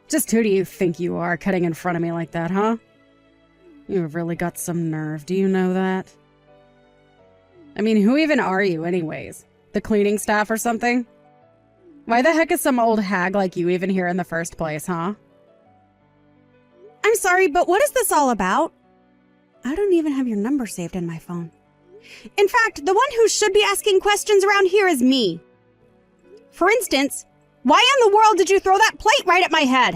Just who do you think you are, cutting in front of me like that, huh? You've really got some nerve, do you know that? I mean, who even are you, anyways? The cleaning staff or something? Why the heck is some old hag like you even here in the first place, huh? I'm sorry, but what is this all about? I don't even have your number saved in my phone. In fact, the one who should be asking questions around here is me. For instance, why in the world did you throw that plate right at my head?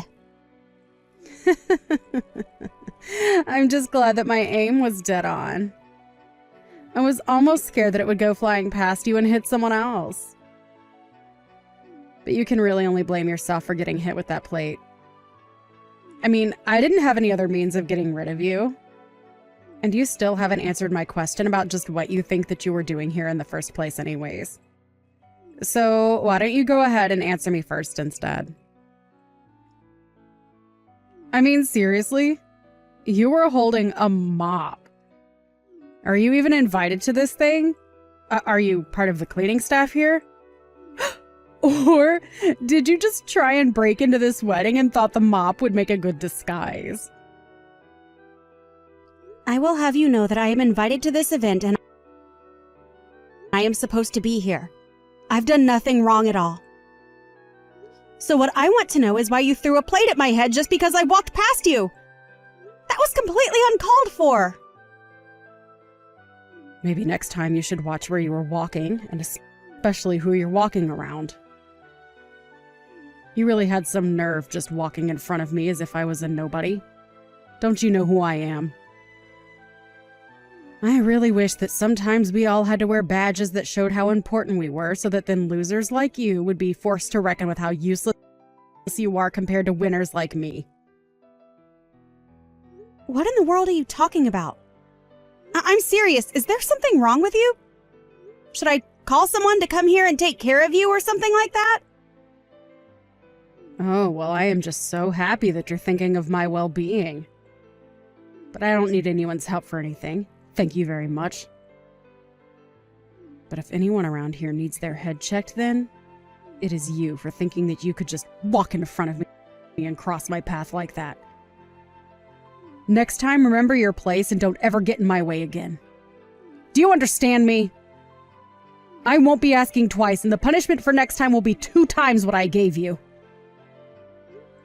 I'm just glad that my aim was dead on. I was almost scared that it would go flying past you and hit someone else. But you can really only blame yourself for getting hit with that plate. I mean, I didn't have any other means of getting rid of you. And you still haven't answered my question about just what you think that you were doing here in the first place anyways. So why don't you go ahead and answer me first instead? I mean, seriously? You were holding a mop. Are you even invited to this thing? Are you part of the cleaning staff here? Or did you just try and break into this wedding and thought the mop would make a good disguise? I will have you know that I am invited to this event and I am supposed to be here. I've done nothing wrong at all. So what I want to know is why you threw a plate at my head just because I walked past you. That was completely uncalled for. Maybe next time you should watch where you were walking, and especially who you're walking around. You really had some nerve just walking in front of me as if I was a nobody. Don't you know who I am? I really wish that sometimes we all had to wear badges that showed how important we were, so that then losers like you would be forced to reckon with how useless you are compared to winners like me. What in the world are you talking about? I'm serious. Is there something wrong with you? Should I call someone to come here and take care of you or something like that? Oh, well, I am just so happy that you're thinking of my well-being. But I don't need anyone's help for anything. Thank you very much. But if anyone around here needs their head checked, then it is you for thinking that you could just walk in front of me and cross my path like that. Next time, remember your place and don't ever get in my way again. Do you understand me? I won't be asking twice, and the punishment for next time will be 2 times what I gave you.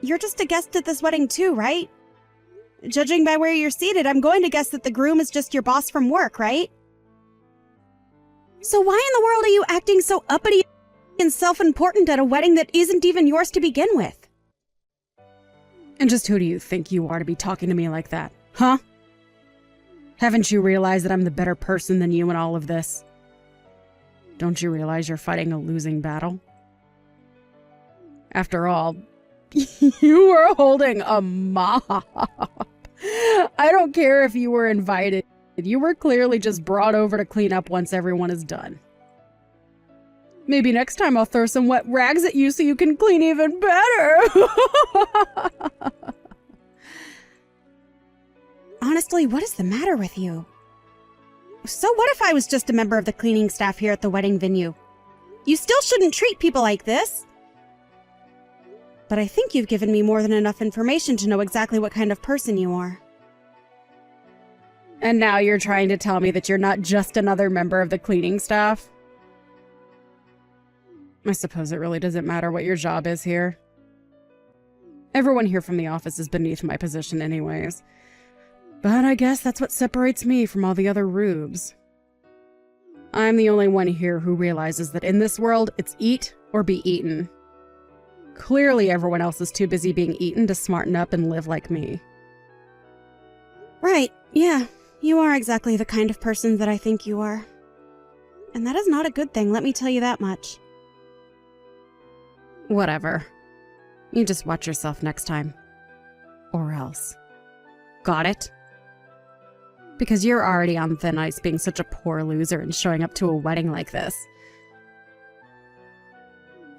You're just a guest at this wedding too, right? Judging by where you're seated, I'm going to guess that the groom is just your boss from work, right? So why in the world are you acting so uppity and self-important at a wedding that isn't even yours to begin with? And just who do you think you are to be talking to me like that, huh? Haven't you realized that I'm the better person than you in all of this? Don't you realize you're fighting a losing battle? After all, you were holding a mop. I don't care if you were invited. You were clearly just brought over to clean up once everyone is done. Maybe next time I'll throw some wet rags at you so you can clean even better. Honestly, what is the matter with you? So what if I was just a member of the cleaning staff here at the wedding venue? You still shouldn't treat people like this. But I think you've given me more than enough information to know exactly what kind of person you are. And now you're trying to tell me that you're not just another member of the cleaning staff? I suppose it really doesn't matter what your job is here. Everyone here from the office is beneath my position anyways. But I guess that's what separates me from all the other rubes. I'm the only one here who realizes that in this world, it's eat or be eaten. Clearly everyone else is too busy being eaten to smarten up and live like me. Right, yeah. You are exactly the kind of person that I think you are. And that is not a good thing, let me tell you that much. Whatever. You just watch yourself next time. Or else. Got it? Because you're already on thin ice being such a poor loser and showing up to a wedding like this.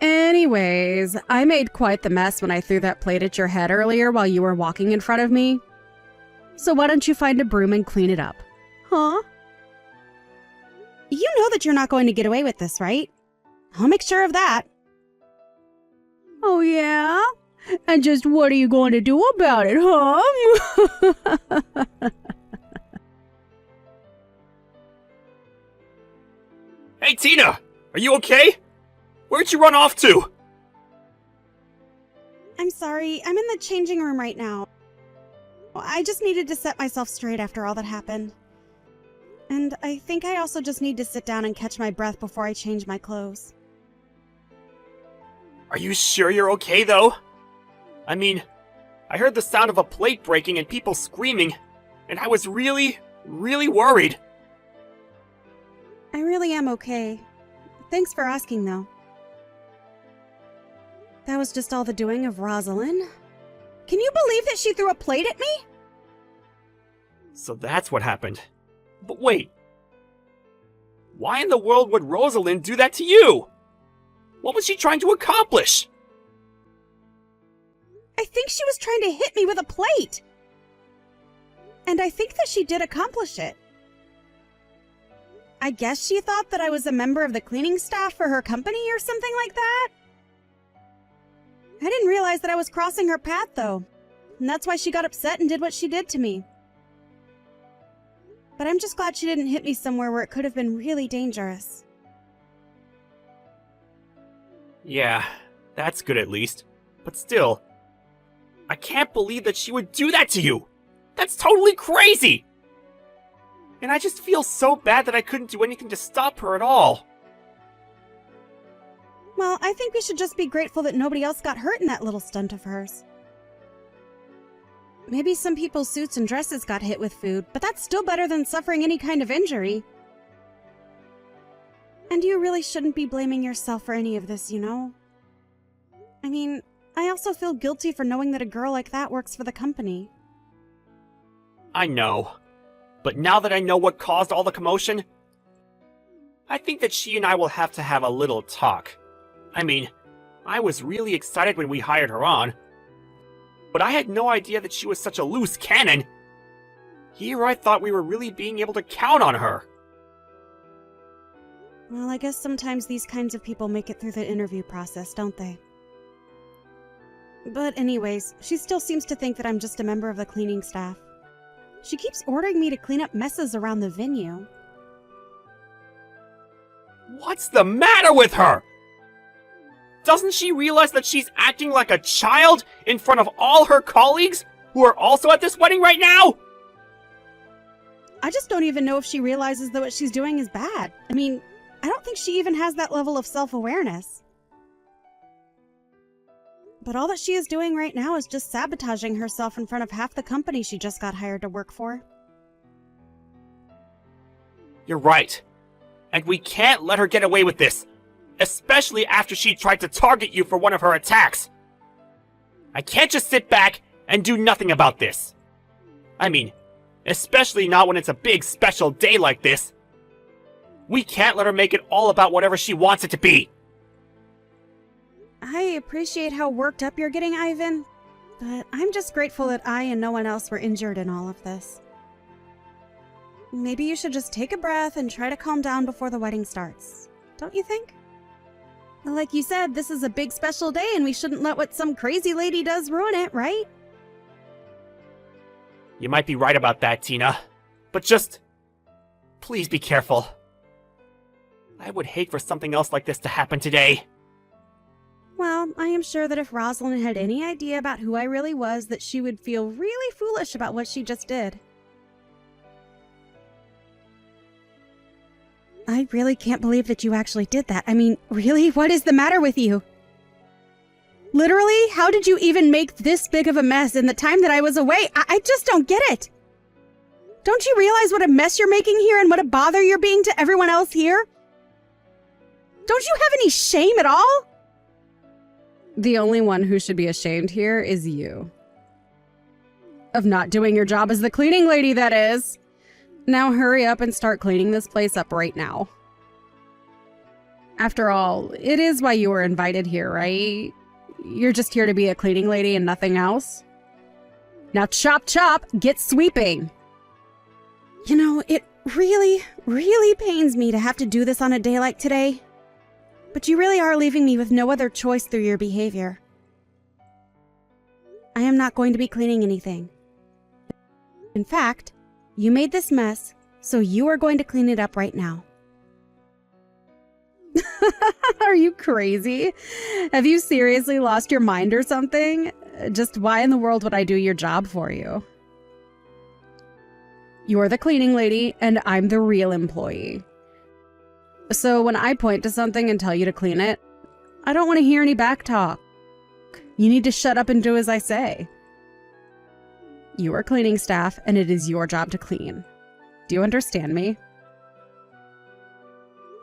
Anyways, I made quite the mess when I threw that plate at your head earlier while you were walking in front of me. So why don't you find a broom and clean it up? Huh? You know that you're not going to get away with this, right? I'll make sure of that. Oh yeah? And just what are you going to do about it, huh? Hey, Tina! Are you okay? Where'd you run off to? I'm sorry, I'm in the changing room right now. I just needed to set myself straight after all that happened. And I think I also just need to sit down and catch my breath before I change my clothes. Are you sure you're okay, though? I mean, I heard the sound of a plate breaking and people screaming, and I was really worried. I really am okay. Thanks for asking, though. That was just all the doing of Rosalind. Can you believe that she threw a plate at me? So that's what happened. But wait. Why in the world would Rosalind do that to you? What was she trying to accomplish? I think she was trying to hit me with a plate. And I think that she did accomplish it. I guess she thought that I was a member of the cleaning staff for her company or something like that. I didn't realize that I was crossing her path, though. And that's why she got upset and did what she did to me. But I'm just glad she didn't hit me somewhere where it could have been really dangerous. Yeah, that's good at least. But still, I can't believe that she would do that to you! That's totally crazy! And I just feel so bad that I couldn't do anything to stop her at all. Well, I think we should just be grateful that nobody else got hurt in that little stunt of hers. Maybe some people's suits and dresses got hit with food, but that's still better than suffering any kind of injury. And you really shouldn't be blaming yourself for any of this, you know? I mean, I also feel guilty for knowing that a girl like that works for the company. I know. But now that I know what caused all the commotion, I think that she and I will have to have a little talk. I mean, I was really excited when we hired her on, but I had no idea that she was such a loose cannon. Here I thought we were really being able to count on her. Well, I guess sometimes these kinds of people make it through the interview process, don't they? But anyways, she still seems to think that I'm just a member of the cleaning staff. She keeps ordering me to clean up messes around the venue. What's the matter with her? Doesn't she realize that she's acting like a child in front of all her colleagues who are also at this wedding right now? I just don't even know if she realizes that what she's doing is bad. I mean, I don't think she even has that level of self-awareness. But all that she is doing right now is just sabotaging herself in front of half the company she just got hired to work for. You're right. And we can't let her get away with this. Especially after she tried to target you for one of her attacks. I can't just sit back and do nothing about this. I mean, especially not when it's a big special day like this. We can't let her make it all about whatever she wants it to be. I appreciate how worked up you're getting, Ivan, but I'm just grateful that I and no one else were injured in all of this. Maybe you should just take a breath and try to calm down before the wedding starts, don't you think? Like you said, this is a big special day and we shouldn't let what some crazy lady does ruin it, right? You might be right about that, Tina. But just... please be careful. I would hate for something else like this to happen today. Well, I am sure that if Rosalind had any idea about who I really was, that she would feel really foolish about what she just did. I really can't believe that you actually did that. I mean, really? What is the matter with you? Literally, how did you even make this big of a mess in the time that I was away? I just don't get it. Don't you realize what a mess you're making here and what a bother you're being to everyone else here? Don't you have any shame at all? The only one who should be ashamed here is you. Of not doing your job as the cleaning lady, that is. Now hurry up and start cleaning this place up right now. After all, it is why you were invited here, right? You're just here to be a cleaning lady and nothing else? Now chop chop, get sweeping! You know, it really pains me to have to do this on a day like today. But you really are leaving me with no other choice through your behavior. I am not going to be cleaning anything. In fact, you made this mess, so you are going to clean it up right now. Are you crazy? Have you seriously lost your mind or something? Just why in the world would I do your job for you? You're the cleaning lady, and I'm the real employee. So when I point to something and tell you to clean it, I don't want to hear any back talk. You need to shut up and do as I say. You are cleaning staff, and it is your job to clean. Do you understand me?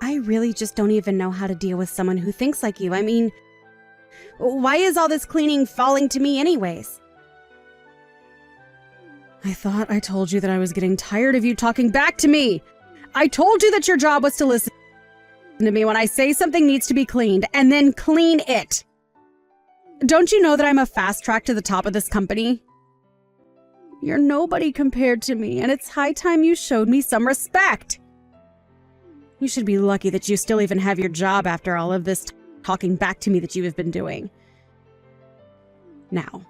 I really just don't even know how to deal with someone who thinks like you. I mean, why is all this cleaning falling to me anyways? I thought I told you that I was getting tired of you talking back to me. I told you that your job was to listen to me when I say something needs to be cleaned, and then clean it. Don't you know that I'm a fast track to the top of this company? You're nobody compared to me, and it's high time you showed me some respect. You should be lucky that you still even have your job after all of this talking back to me that you have been doing. Now,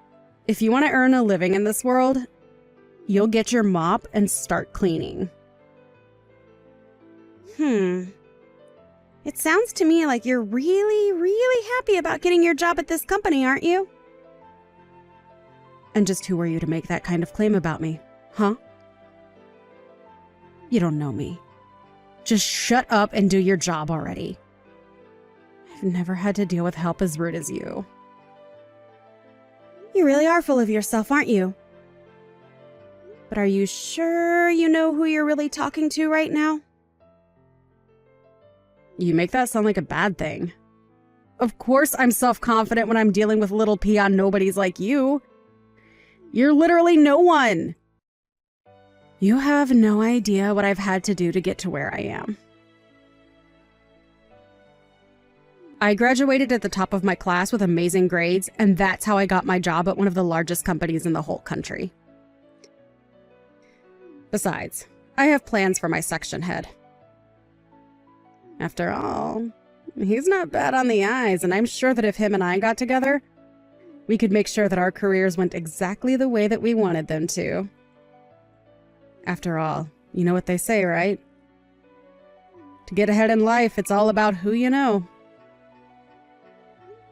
if you want to earn a living in this world, you'll get your mop and start cleaning. It sounds to me like you're really, really happy about getting your job at this company, aren't you? And just who are you to make that kind of claim about me, huh? You don't know me. Just shut up and do your job already. I've never had to deal with help as rude as you. You really are full of yourself, aren't you? But are you sure you know who you're really talking to right now? You make that sound like a bad thing. Of course I'm self-confident when I'm dealing with little peon nobodies like you. You're literally no one. You have no idea what I've had to do to get to where I am. I graduated at the top of my class with amazing grades, and that's how I got my job at one of the largest companies in the whole country. Besides, I have plans for my section head. After all, he's not bad on the eyes, and I'm sure that if him and I got together, we could make sure that our careers went exactly the way that we wanted them to. After all, you know what they say, right? To get ahead in life, it's all about who you know.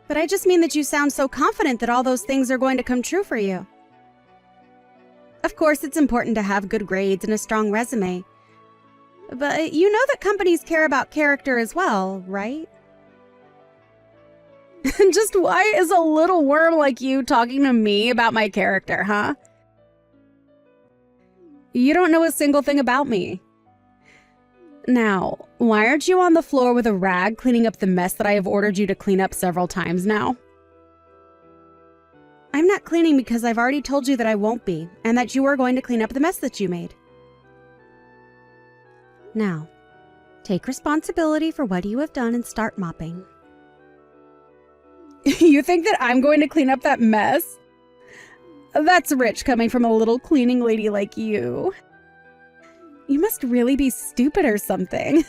But I just mean that you sound so confident that all those things are going to come true for you. Of course, it's important to have good grades and a strong resume. But you know that companies care about character as well, right? Just why is a little worm like you talking to me about my character, huh? You don't know a single thing about me. Now, why aren't you on the floor with a rag cleaning up the mess that I have ordered you to clean up several times now? I'm not cleaning because I've already told you that I won't be, and that you are going to clean up the mess that you made. Now, take responsibility for what you have done and start mopping. You think that I'm going to clean up that mess? That's rich coming from a little cleaning lady like you. You must really be stupid or something.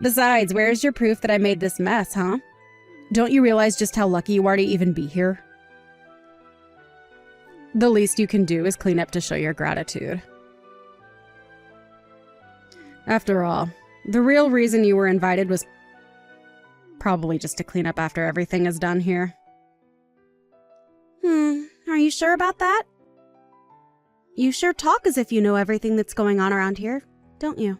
Besides, where's your proof that I made this mess, huh? Don't you realize just how lucky you are to even be here? The least you can do is clean up to show your gratitude. After all, the real reason you were invited was probably just to clean up after everything is done here. Are you sure about that? You sure talk as if you know everything that's going on around here, don't you?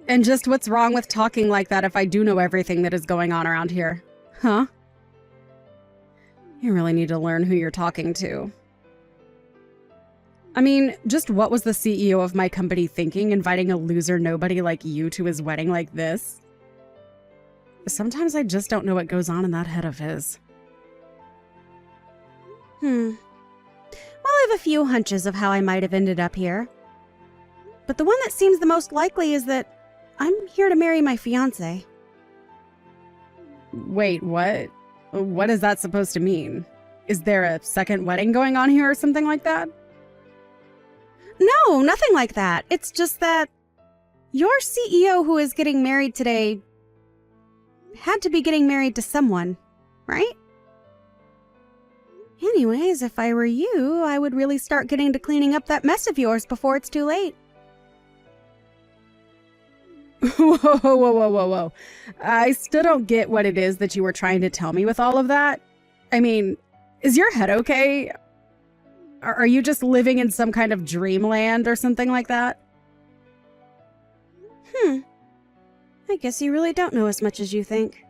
And just what's wrong with talking like that if I do know everything that is going on around here? Huh? You really need to learn who you're talking to. I mean, just what was the CEO of my company thinking, inviting a loser nobody like you to his wedding like this? Sometimes I just don't know what goes on in that head of his. Well, I have a few hunches of how I might have ended up here. But the one that seems the most likely is that I'm here to marry my fiancé. Wait, what? What is that supposed to mean? Is there a second wedding going on here or something like that? No, nothing like that. It's just that your CEO who is getting married today had to be getting married to someone, right? Anyways, if I were you, I would really start getting to cleaning up that mess of yours before it's too late. Whoa, whoa, whoa, whoa, whoa. I still don't get what it is that you were trying to tell me with all of that. I mean, is your head okay? Are you just living in some kind of dreamland or something like that? I guess you really don't know as much as you think.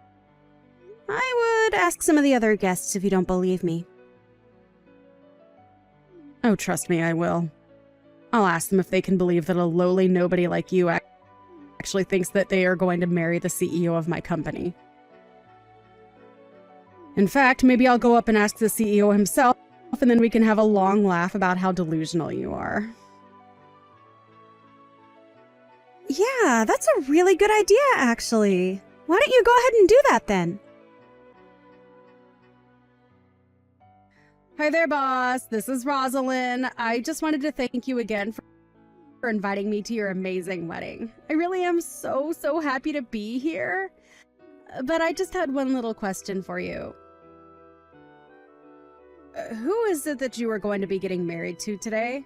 I would ask some of the other guests if you don't believe me. Oh, trust me, I will. I'll ask them if they can believe that a lowly nobody like you actually thinks that they are going to marry the CEO of my company. In fact, maybe I'll go up and ask the CEO himself, and then we can have a long laugh about how delusional you are. Yeah, that's a really good idea, actually. Why don't you go ahead and do that then? Hi there, boss. This is Rosalind. I just wanted to thank you again for inviting me to your amazing wedding. I really am so happy to be here. But I just had one little question for you. Who is it that you are going to be getting married to today?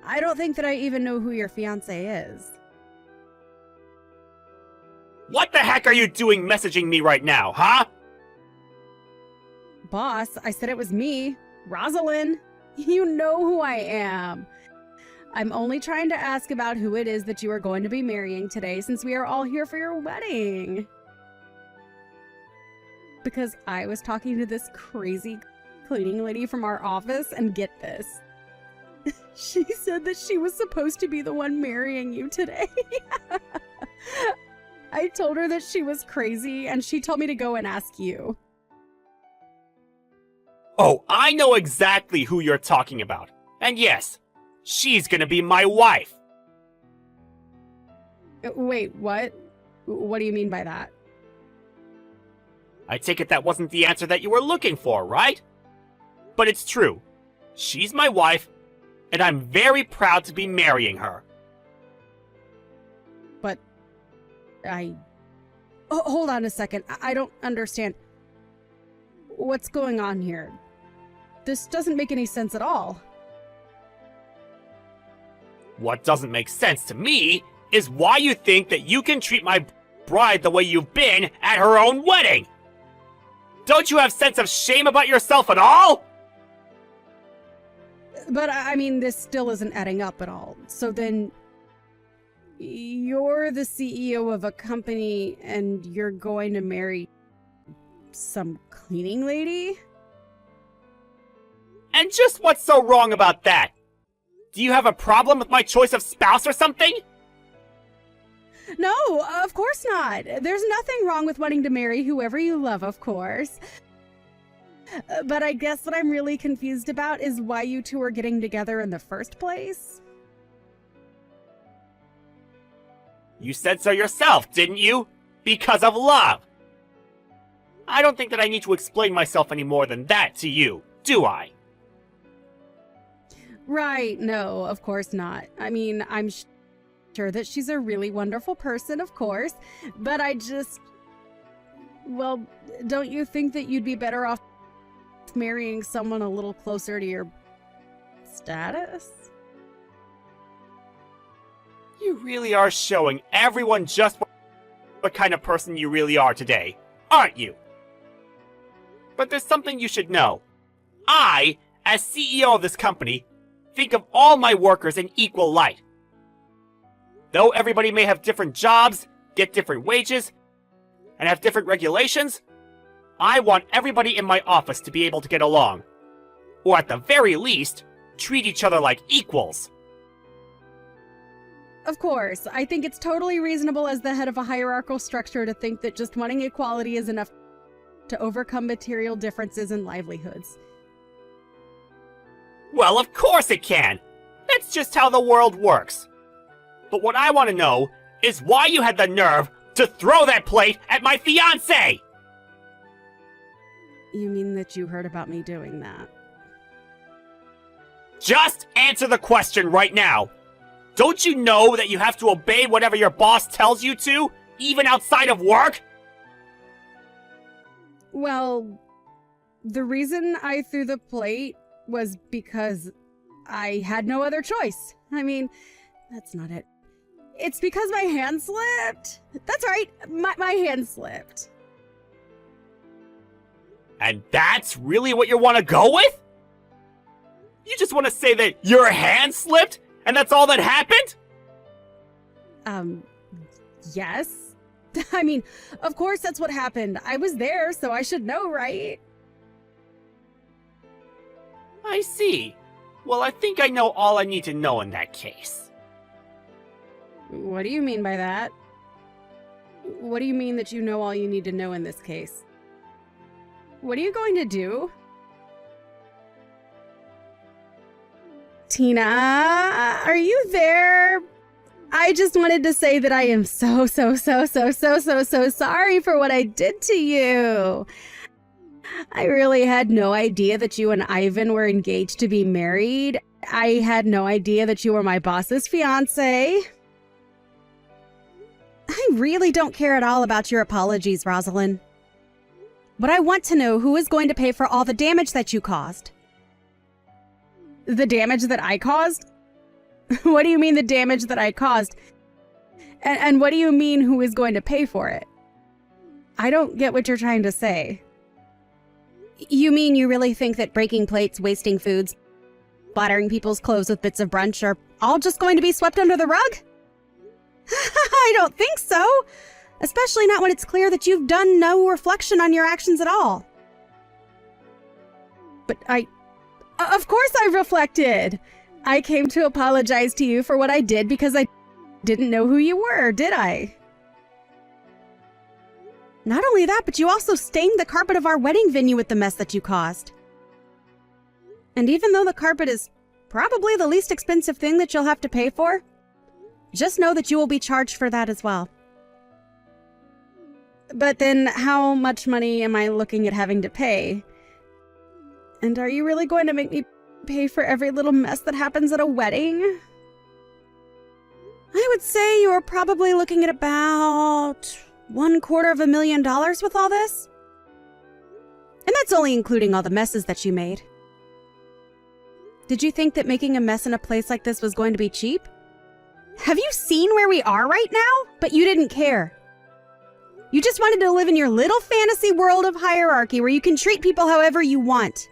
I don't think that I even know who your fiancé is. What the heck are you doing messaging me right now, huh? Boss, I said it was me, Rosalind. You know who I am. I'm only trying to ask about who it is that you are going to be marrying today, since we are all here for your wedding. Because I was talking to this crazy cleaning lady from our office, and get this. She said that she was supposed to be the one marrying you today. I told her that she was crazy, and she told me to go and ask you. Oh, I know exactly who you're talking about. And yes, she's gonna be my wife. Wait, what? What do you mean by that? I take it that wasn't the answer that you were looking for, right? But it's true. She's my wife, and I'm very proud to be marrying her. But Oh, hold on a second. I don't understand. What's going on here? This doesn't make any sense at all. What doesn't make sense to me is why you think that you can treat my bride the way you've been at her own wedding. Don't you have sense of shame about yourself at all? But I mean, this still isn't adding up at all. So then, you're the CEO of a company and you're going to marry some cleaning lady? And just what's so wrong about that? Do you have a problem with my choice of spouse or something? No, of course not. There's nothing wrong with wanting to marry whoever you love, of course. But I guess what I'm really confused about is why you two are getting together in the first place. You said so yourself, didn't you? Because of love. I don't think that I need to explain myself any more than that to you, do I? Right, no, of course not. I mean, I'm sure that she's a really wonderful person, of course, but well, don't you think that you'd be better off marrying someone a little closer to your status? You really are showing everyone just what kind of person you really are today, aren't you? But there's something you should know. I, as CEO of this company, think of all my workers in equal light. Though everybody may have different jobs, get different wages, and have different regulations, I want everybody in my office to be able to get along. Or at the very least, treat each other like equals. Of course, I think it's totally reasonable as the head of a hierarchical structure to think that just wanting equality is enough to overcome material differences in livelihoods. Well, of course it can! That's just how the world works. But what I want to know is why you had the nerve to throw that plate at my fiancé! You mean that you heard about me doing that? Just answer the question right now! Don't you know that you have to obey whatever your boss tells you to, even outside of work? Well, The reason I threw the plate was because I had no other choice. I mean, that's not it. It's because my hand slipped. That's right, my hand slipped. And that's really what you want to go with? You just want to say that your hand slipped and that's all that happened? Yes. I mean, of course that's what happened. I was there, so I should know, right? I see. Well, I think I know all I need to know in that case. What do you mean by that? What do you mean that you know all you need to know in this case? What are you going to do? Tina, are you there? I just wanted to say that I am so sorry for what I did to you. I really had no idea that you and Ivan were engaged to be married. I had no idea that you were my boss's fiancé. I really don't care at all about your apologies, Rosalind. But I want to know who is going to pay for all the damage that you caused. The damage that I caused? What do you mean the damage that I caused? And what do you mean who is going to pay for it? I don't get what you're trying to say. You mean you really think that breaking plates, wasting foods, splattering people's clothes with bits of brunch are all just going to be swept under the rug? I don't think so. Especially not when it's clear that you've done no reflection on your actions at all. But of course I reflected. I came to apologize to you for what I did because I didn't know who you were, did I? Not only that, but you also stained the carpet of our wedding venue with the mess that you caused. And even though the carpet is probably the least expensive thing that you'll have to pay for, just know that you will be charged for that as well. But then how much money am I looking at having to pay? And are you really going to make me pay for every little mess that happens at a wedding? I would say you're probably looking at about $250,000 with all this. And that's only including all the messes that you made. Did you think that making a mess in a place like this was going to be cheap? Have you seen where we are right now? But you didn't care. You just wanted to live in your little fantasy world of hierarchy where you can treat people however you want.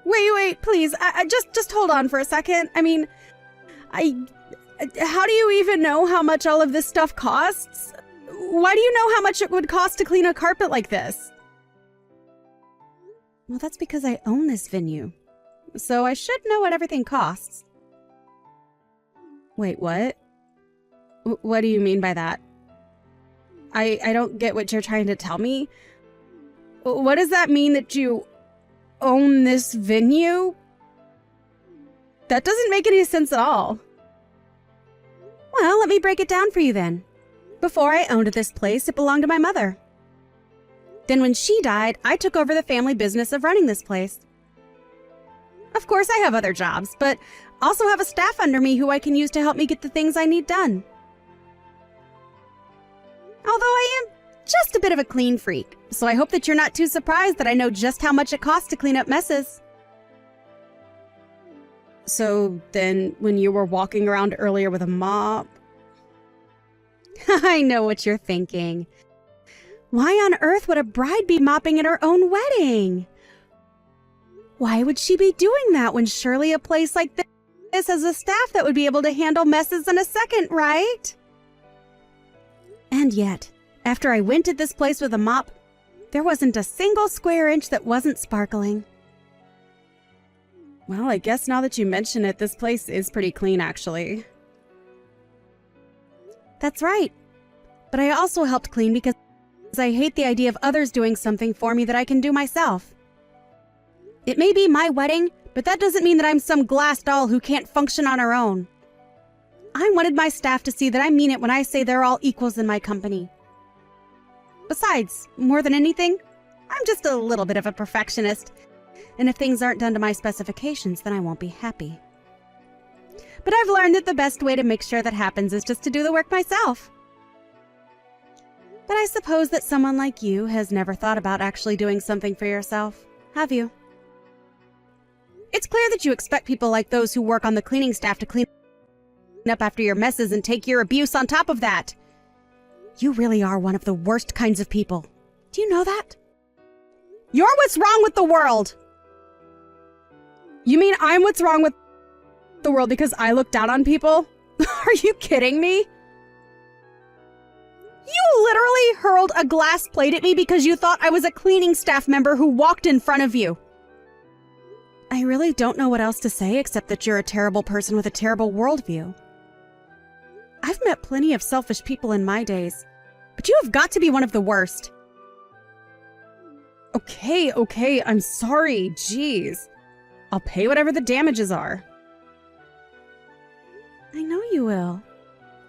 Wait, please. I just hold on for a second. I mean, how do you even know how much all of this stuff costs? Why do you know how much it would cost to clean a carpet like this? Well, that's because I own this venue. So I should know what everything costs. Wait, what? What do you mean by that? I don't get what you're trying to tell me. What does that mean that you own this venue? That doesn't make any sense at all. Well, let me break it down for you then. Before I owned this place, it belonged to my mother. Then when she died, I took over the family business of running this place. Of course, I have other jobs, but also have a staff under me who I can use to help me get the things I need done. Although I am just a bit of a clean freak, so I hope that you're not too surprised that I know just how much it costs to clean up messes. So then, when you were walking around earlier with a mop... I know what you're thinking. Why on earth would a bride be mopping at her own wedding? Why would she be doing that when surely a place like this has a staff that would be able to handle messes in a second, right? And yet, after I went at this place with a mop, there wasn't a single square inch that wasn't sparkling. Well, I guess now that you mention it, this place is pretty clean, actually. That's right. But I also helped clean because I hate the idea of others doing something for me that I can do myself. It may be my wedding, but that doesn't mean that I'm some glass doll who can't function on her own. I wanted my staff to see that I mean it when I say they're all equals in my company. Besides, more than anything, I'm just a little bit of a perfectionist, and if things aren't done to my specifications, then I won't be happy. But I've learned that the best way to make sure that happens is just to do the work myself. But I suppose that someone like you has never thought about actually doing something for yourself, have you? It's clear that you expect people like those who work on the cleaning staff to clean up after your messes and take your abuse on top of that. You really are one of the worst kinds of people. Do you know that? You're what's wrong with the world! You mean I'm what's wrong with the world because I look down on people? Are you kidding me? You literally hurled a glass plate at me because you thought I was a cleaning staff member who walked in front of you. I really don't know what else to say except that you're a terrible person with a terrible worldview. I've met plenty of selfish people in my days, but you have got to be one of the worst. Okay, I'm sorry, jeez. I'll pay whatever the damages are. I know you will.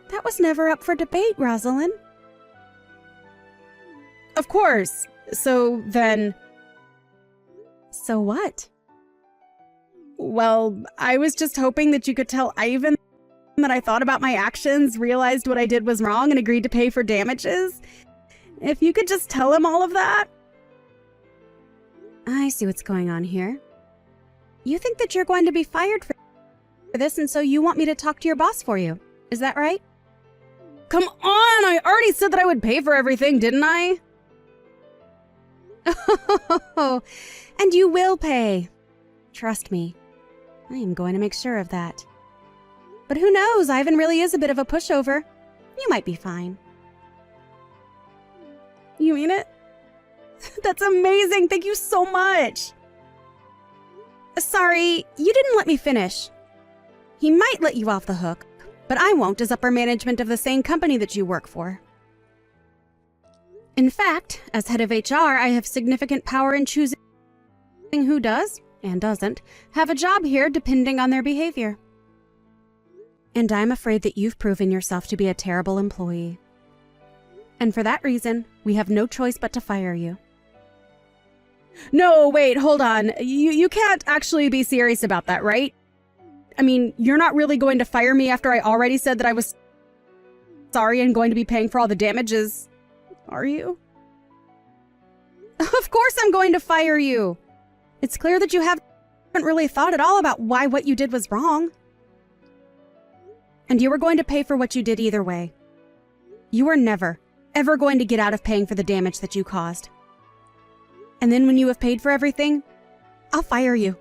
That was never up for debate, Rosalind. Of course. So then... So what? Well, I was just hoping that you could tell Ivan that I thought about my actions, realized what I did was wrong, and agreed to pay for damages. If you could just tell him all of that. I see what's going on here. You think that you're going to be fired for this, and so you want me to talk to your boss for you. Is that right? Come on! I already said that I would pay for everything, didn't I? Oh, and you will pay. Trust me. I am going to make sure of that. But who knows? Ivan really is a bit of a pushover. You might be fine. You mean it? That's amazing! Thank you so much! Sorry, you didn't let me finish. He might let you off the hook, but I won't as upper management of the same company that you work for. In fact, as head of HR, I have significant power in choosing who does, and doesn't, have a job here depending on their behavior. And I'm afraid that you've proven yourself to be a terrible employee. And for that reason, we have no choice but to fire you. No, wait, hold on. You can't actually be serious about that, right? I mean, you're not really going to fire me after I already said that I was sorry and going to be paying for all the damages, are you? Of course I'm going to fire you! It's clear that you haven't really thought at all about why what you did was wrong. And you were going to pay for what you did either way. You were never, ever going to get out of paying for the damage that you caused. And then when you have paid for everything, I'll fire you.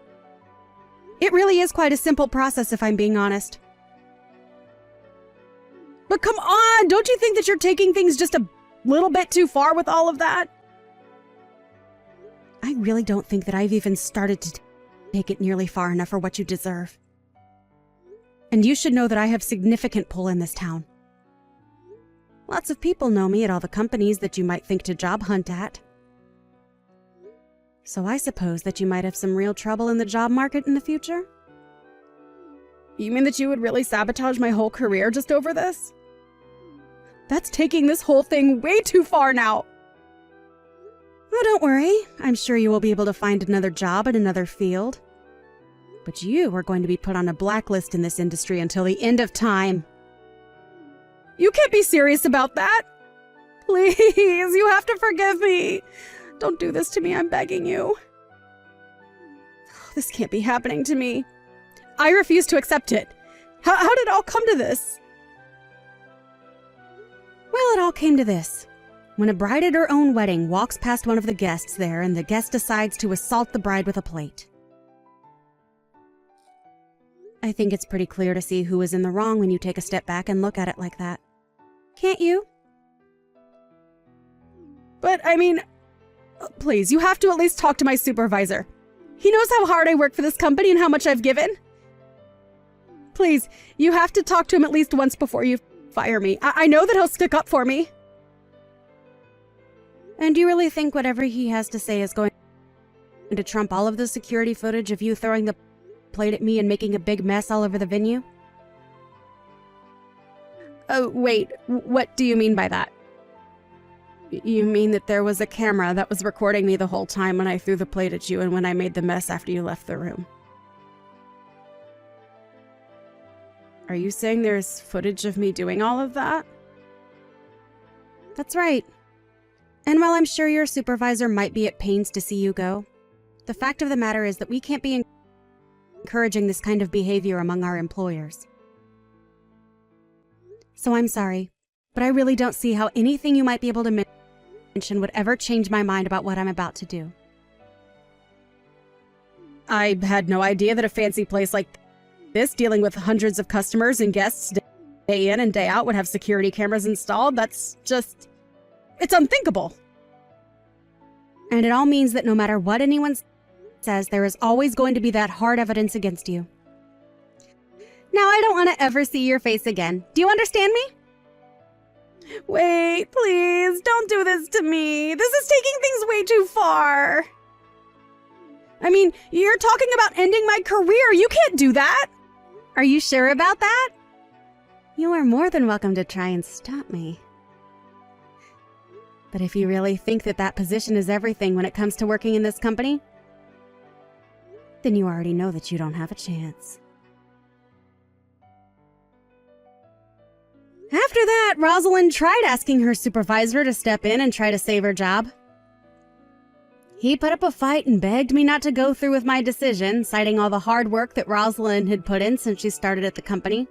It really is quite a simple process if I'm being honest. But come on, don't you think that you're taking things just a little bit too far with all of that? I really don't think that I've even started to take it nearly far enough for what you deserve. And you should know that I have significant pull in this town. Lots of people know me at all the companies that you might think to job hunt at. So I suppose that you might have some real trouble in the job market in the future? You mean that you would really sabotage my whole career just over this? That's taking this whole thing way too far now. Oh, don't worry. I'm sure you will be able to find another job in another field. But you are going to be put on a blacklist in this industry until the end of time. You can't be serious about that. Please, you have to forgive me. Don't do this to me, I'm begging you. This can't be happening to me. I refuse to accept it. How did it all come to this? Well, it all came to this. When a bride at her own wedding walks past one of the guests there and the guest decides to assault the bride with a plate. I think it's pretty clear to see who is in the wrong when you take a step back and look at it like that. Can't you? But, I mean, please, you have to at least talk to my supervisor. He knows how hard I work for this company and how much I've given. Please, you have to talk to him at least once before you fire me. I know that he'll stick up for me. And do you really think whatever he has to say is going to trump all of the security footage of you throwing the plate at me and making a big mess all over the venue? Oh, wait, what do you mean by that? You mean that there was a camera that was recording me the whole time when I threw the plate at you and when I made the mess after you left the room? Are you saying there's footage of me doing all of that? That's right. And while I'm sure your supervisor might be at pains to see you go, the fact of the matter is that we can't be encouraging this kind of behavior among our employers. So I'm sorry, but I really don't see how anything you might be able to mention would ever change my mind about what I'm about to do. I had no idea that a fancy place like this, dealing with hundreds of customers and guests day in and day out, would have security cameras installed. That's just... it's unthinkable. And it all means that no matter what anyone says, there is always going to be that hard evidence against you. Now, I don't want to ever see your face again. Do you understand me? Wait, please, don't do this to me. This is taking things way too far. I mean, you're talking about ending my career. You can't do that. Are you sure about that? You are more than welcome to try and stop me. But if you really think that that position is everything when it comes to working in this company, then you already know that you don't have a chance. After that, Rosalind tried asking her supervisor to step in and try to save her job. He put up a fight and begged me not to go through with my decision, citing all the hard work that Rosalind had put in since she started at the company.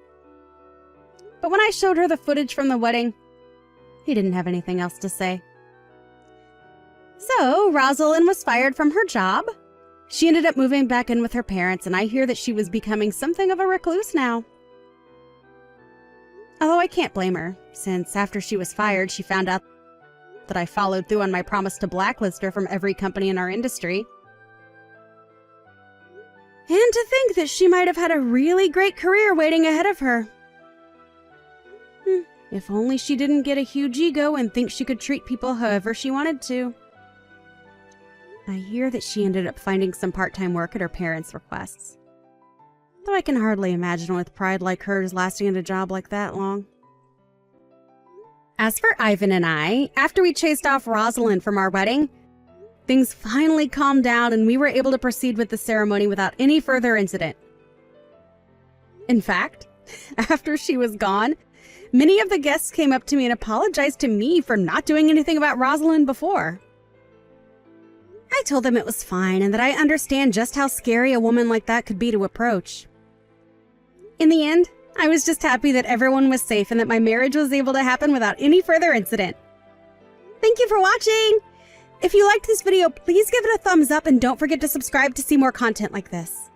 But when I showed her the footage from the wedding, he didn't have anything else to say. So, Rosalind was fired from her job. She ended up moving back in with her parents, and I hear that she was becoming something of a recluse now. Although I can't blame her, since after she was fired, she found out that I followed through on my promise to blacklist her from every company in our industry. And to think that she might have had a really great career waiting ahead of her. If only she didn't get a huge ego and think she could treat people however she wanted to. I hear that she ended up finding some part-time work at her parents' requests. Though I can hardly imagine with pride like hers lasting at a job like that long. As for Ivan and I, after we chased off Rosalind from our wedding, things finally calmed down and we were able to proceed with the ceremony without any further incident. In fact, after she was gone, many of the guests came up to me and apologized to me for not doing anything about Rosalind before. I told them it was fine and that I understand just how scary a woman like that could be to approach. In the end, I was just happy that everyone was safe and that my marriage was able to happen without any further incident. Thank you for watching! If you liked this video, please give it a thumbs up and don't forget to subscribe to see more content like this.